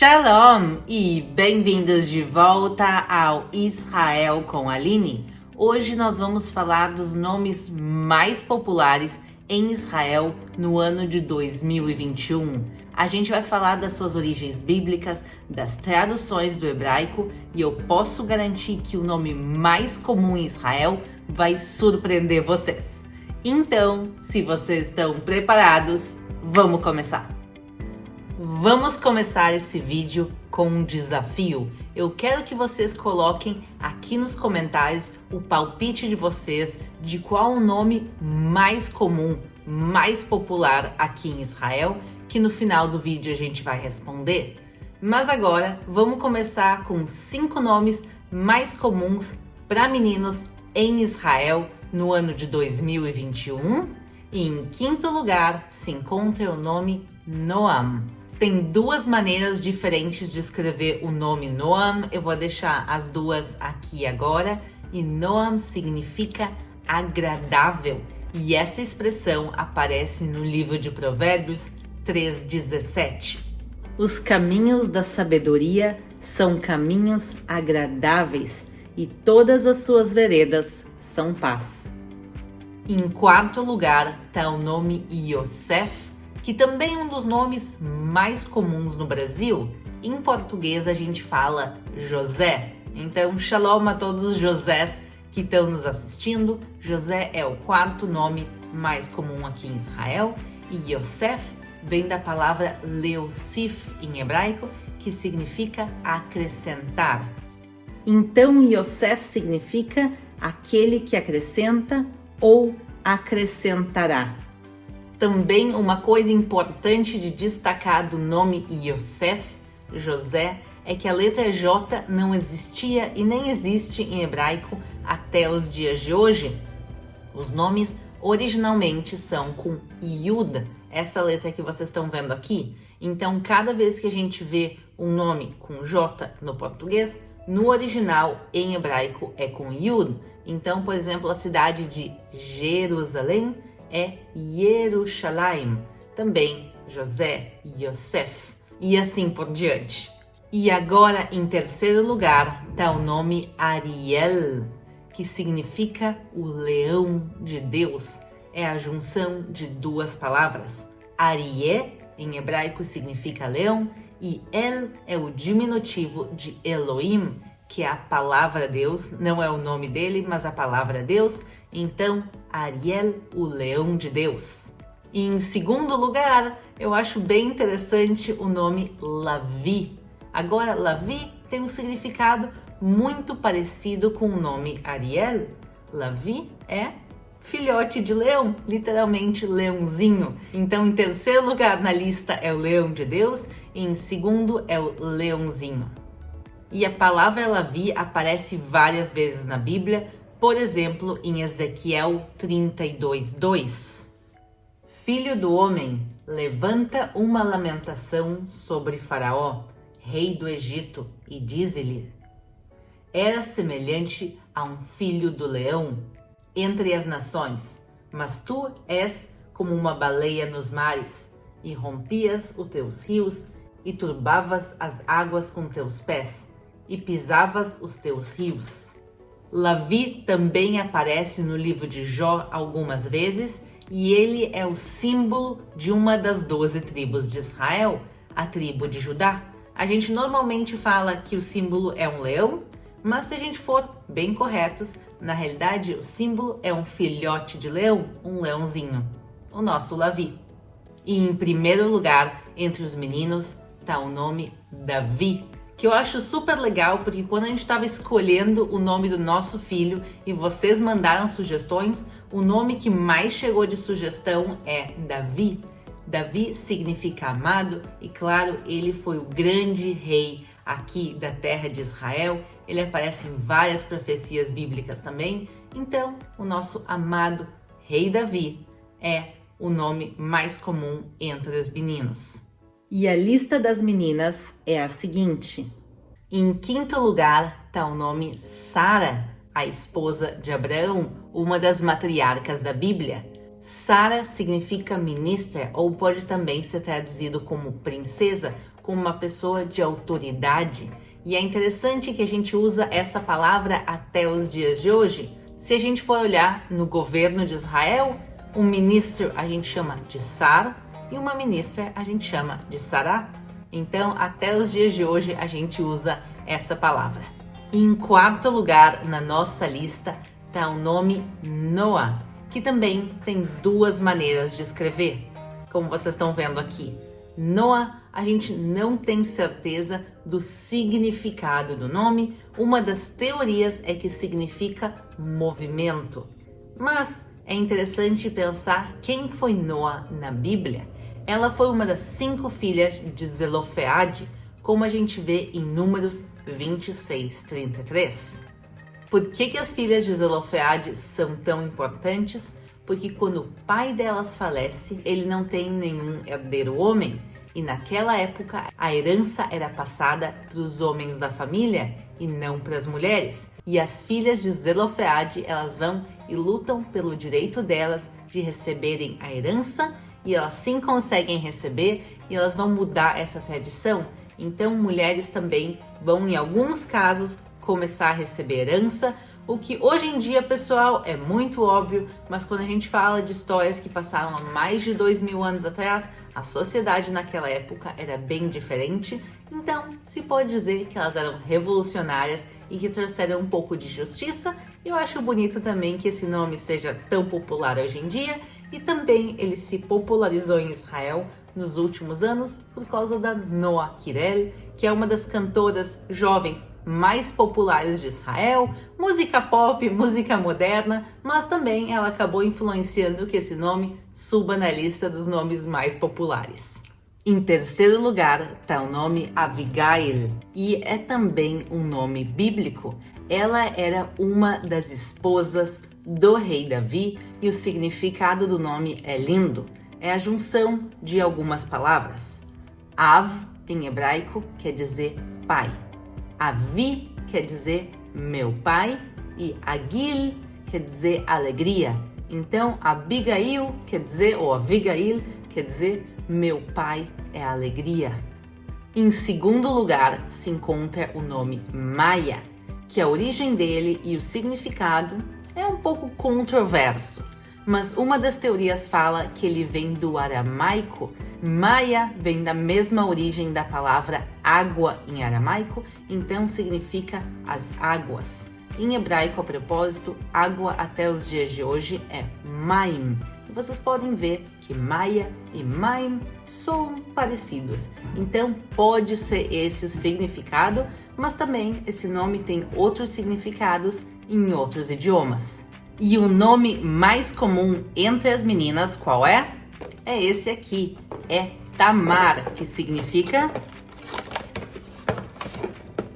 Shalom e bem-vindos de volta ao Israel com a Aline. Hoje nós vamos falar dos nomes mais populares em Israel no ano de 2021. A gente vai falar das suas origens bíblicas, das traduções do hebraico e eu posso garantir que o nome mais comum em Israel vai surpreender vocês. Então, se vocês estão preparados, vamos começar! Vamos começar esse vídeo com um desafio. Eu quero que vocês coloquem aqui nos comentários o palpite de vocês de qual o nome mais comum, mais popular aqui em Israel, que no final do vídeo a gente vai responder. Mas agora vamos começar com 5 nomes mais comuns para meninos em Israel no ano de 2021. E em quinto lugar se encontra o nome Noam. Tem 2 maneiras diferentes de escrever o nome Noam, eu vou deixar as 2 aqui agora. E Noam significa agradável, e essa expressão aparece no livro de Provérbios 3:17. Os caminhos da sabedoria são caminhos agradáveis, e todas as suas veredas são paz. Em quarto lugar está o nome Yosef, que também é um dos nomes mais comuns no Brasil. Em português a gente fala José. Então, shalom a todos os Josés que estão nos assistindo. José é o 4º nome mais comum aqui em Israel. E Yosef vem da palavra leosif em hebraico, que significa acrescentar. Então, Yosef significa aquele que acrescenta ou acrescentará. Também uma coisa importante de destacar do nome Yosef, José, é que a letra J não existia e nem existe em hebraico até os dias de hoje. Os nomes originalmente são com Yud, essa letra que vocês estão vendo aqui. Então, cada vez que a gente vê um nome com J no português, no original em hebraico é com Yud. Então, por exemplo, a cidade de Jerusalém é Yerushalayim, também José, Yosef, e assim por diante. E agora, em terceiro lugar, está o nome Ariel, que significa o leão de Deus. É a junção de 2 palavras. Arié, em hebraico, significa leão, e El é o diminutivo de Elohim, que é a palavra Deus, não é o nome dele, mas a palavra Deus. Então, Ariel, o leão de Deus. E em segundo lugar, eu acho bem interessante o nome Lavi. Agora, Lavi tem um significado muito parecido com o nome Ariel. Lavi é filhote de leão, literalmente leãozinho. Então, em terceiro lugar na lista é o leão de Deus e em segundo é o leãozinho. E a palavra Lavi aparece várias vezes na Bíblia, por exemplo, em Ezequiel 32:2. Filho do homem, levanta uma lamentação sobre Faraó, rei do Egito, e dize-lhe: era semelhante a um filho do leão entre as nações, mas tu és como uma baleia nos mares, e rompias os teus rios, e turbavas as águas com teus pés, e pisavas os teus rios. Lavi também aparece no livro de Jó algumas vezes, e ele é o símbolo de uma das 12 tribos de Israel, a tribo de Judá. A gente normalmente fala que o símbolo é um leão, mas se a gente for bem corretos, na realidade o símbolo é um filhote de leão, um leãozinho, o nosso Lavi. E em primeiro lugar, entre os meninos, está o nome Davi, que eu acho super legal, porque quando a gente estava escolhendo o nome do nosso filho e vocês mandaram sugestões, o nome que mais chegou de sugestão é Davi. Davi significa amado e, claro, ele foi o grande rei aqui da terra de Israel. Ele aparece em várias profecias bíblicas também. Então, o nosso amado rei Davi é o nome mais comum entre os meninos. E a lista das meninas é a seguinte. Em quinto lugar está o nome Sara, a esposa de Abraão, uma das matriarcas da Bíblia. Sara significa ministra ou pode também ser traduzido como princesa como uma pessoa de autoridade. E é interessante que a gente usa essa palavra até os dias de hoje. Se a gente for olhar no governo de Israel, um ministro a gente chama de Sar e uma ministra a gente chama de Sará. Então, até os dias de hoje a gente usa essa palavra. Em quarto lugar na nossa lista está o nome Noah, que também tem duas maneiras de escrever, como vocês estão vendo aqui. Noah, a gente não tem certeza do significado do nome. Uma das teorias é que significa movimento. Mas é interessante pensar quem foi Noah na Bíblia. Ela foi uma das 5 filhas de Zelofeade, como a gente vê em Números 26:33. Por que as filhas de Zelofeade são tão importantes? Porque quando o pai delas falece, ele não tem nenhum herdeiro homem. E naquela época, a herança era passada para os homens da família e não para as mulheres. E as filhas de Zelofeade, elas vão e lutam pelo direito delas de receberem a herança, e elas sim conseguem receber, e elas vão mudar essa tradição. Então, mulheres também vão, em alguns casos, começar a receber herança, o que hoje em dia, pessoal, é muito óbvio, mas quando a gente fala de histórias que passaram há mais de 2000 anos atrás, a sociedade naquela época era bem diferente, então se pode dizer que elas eram revolucionárias e que trouxeram um pouco de justiça. Eu acho bonito também que esse nome seja tão popular hoje em dia, e também ele se popularizou em Israel nos últimos anos por causa da Noa Kirel, que é uma das cantoras jovens mais populares de Israel, música pop, música moderna, mas também ela acabou influenciando que esse nome suba na lista dos nomes mais populares. Em terceiro lugar está o nome Abigail, e é também um nome bíblico. Ela era uma das esposas do rei Davi e o significado do nome é lindo. É a junção de algumas palavras. Av, em hebraico, quer dizer pai. Avi quer dizer meu pai e Agil quer dizer alegria. Então, Abigail quer dizer, ou Abigail quer dizer meu pai é alegria. Em segundo lugar se encontra o nome Maia, que a origem dele e o significado é um pouco controverso, mas uma das teorias fala que ele vem do aramaico. Maia vem da mesma origem da palavra água em aramaico, então significa as águas. Em hebraico, a propósito, água até os dias de hoje é maim. E vocês podem ver que Maia e maim são parecidos. Então pode ser esse o significado, mas também esse nome tem outros significados em outros idiomas. E o nome mais comum entre as meninas, qual é? É esse aqui, é Tamar, que significa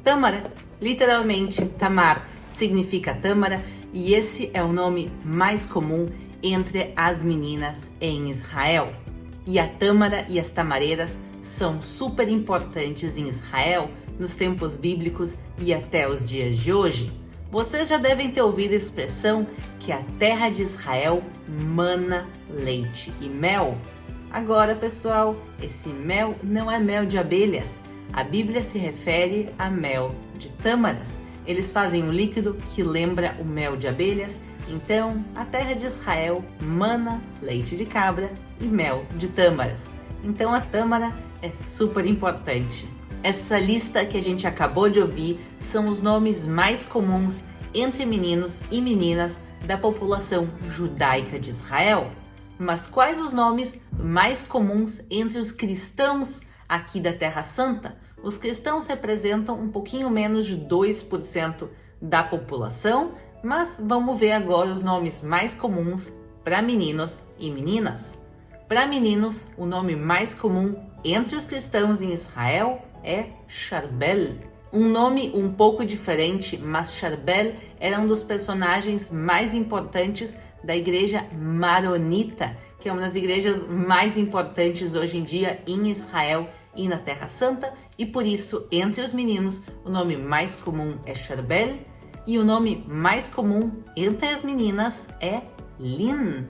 tâmara. Literalmente, Tamar significa tâmara, e esse é o nome mais comum entre as meninas em Israel. E a tâmara e as tamareiras são super importantes em Israel nos tempos bíblicos e até os dias de hoje. Vocês já devem ter ouvido a expressão que a terra de Israel mana leite e mel. Agora, pessoal, esse mel não é mel de abelhas. A Bíblia se refere a mel de tâmaras. Eles fazem um líquido que lembra o mel de abelhas. Então, a terra de Israel mana leite de cabra e mel de tâmaras. Então, a tâmara é super importante. Essa lista que a gente acabou de ouvir são os nomes mais comuns entre meninos e meninas da população judaica de Israel. Mas quais os nomes mais comuns entre os cristãos aqui da Terra Santa? Os cristãos representam um pouquinho menos de 2% da população, mas vamos ver agora os nomes mais comuns para meninos e meninas. Para meninos, o nome mais comum entre os cristãos em Israel é Charbel. Um nome um pouco diferente, mas Charbel era um dos personagens mais importantes da igreja maronita, que é uma das igrejas mais importantes hoje em dia em Israel e na Terra Santa, e por isso, entre os meninos, o nome mais comum é Charbel, e o nome mais comum entre as meninas é Lin.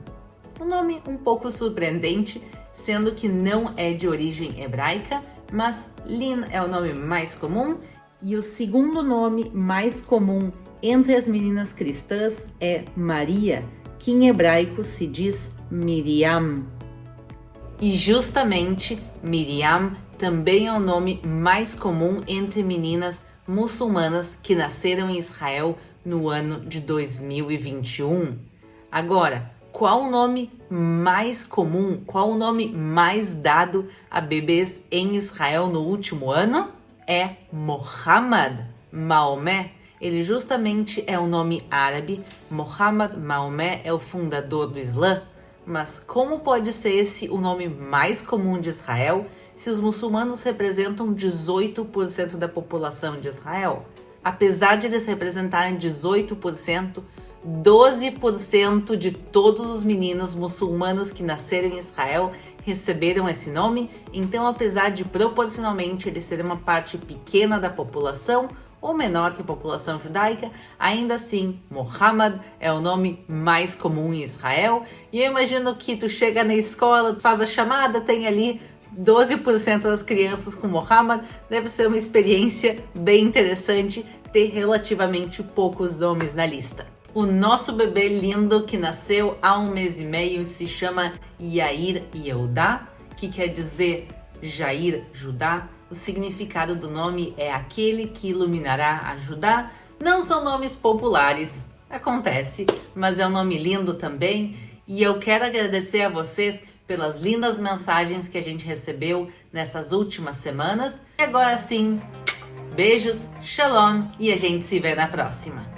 Um nome um pouco surpreendente, sendo que não é de origem hebraica, mas Lynn é o nome mais comum e o segundo nome mais comum entre as meninas cristãs é Maria, que em hebraico se diz Miriam. E justamente Miriam também é o nome mais comum entre meninas muçulmanas que nasceram em Israel no ano de 2021. Agora, qual o nome mais comum, qual o nome mais dado a bebês em Israel no último ano? É Muhammad, Maomé. Ele justamente é um nome árabe. Muhammad, Maomé, é o fundador do Islã. Mas como pode ser esse o nome mais comum de Israel se os muçulmanos representam 18% da população de Israel? Apesar de eles representarem 18%, 12% de todos os meninos muçulmanos que nasceram em Israel receberam esse nome. Então, apesar de proporcionalmente eles serem uma parte pequena da população, ou menor que a população judaica, ainda assim, Muhammad é o nome mais comum em Israel. E eu imagino que tu chega na escola, faz a chamada, tem ali 12% das crianças com Muhammad. Deve ser uma experiência bem interessante ter relativamente poucos nomes na lista. O nosso bebê lindo que nasceu há 1 mês e meio se chama Yair Yehudá, que quer dizer Jair Judá. O significado do nome é aquele que iluminará a Judá. Não são nomes populares, acontece, mas é um nome lindo também. E eu quero agradecer a vocês pelas lindas mensagens que a gente recebeu nessas últimas semanas. E agora sim, beijos, shalom e a gente se vê na próxima.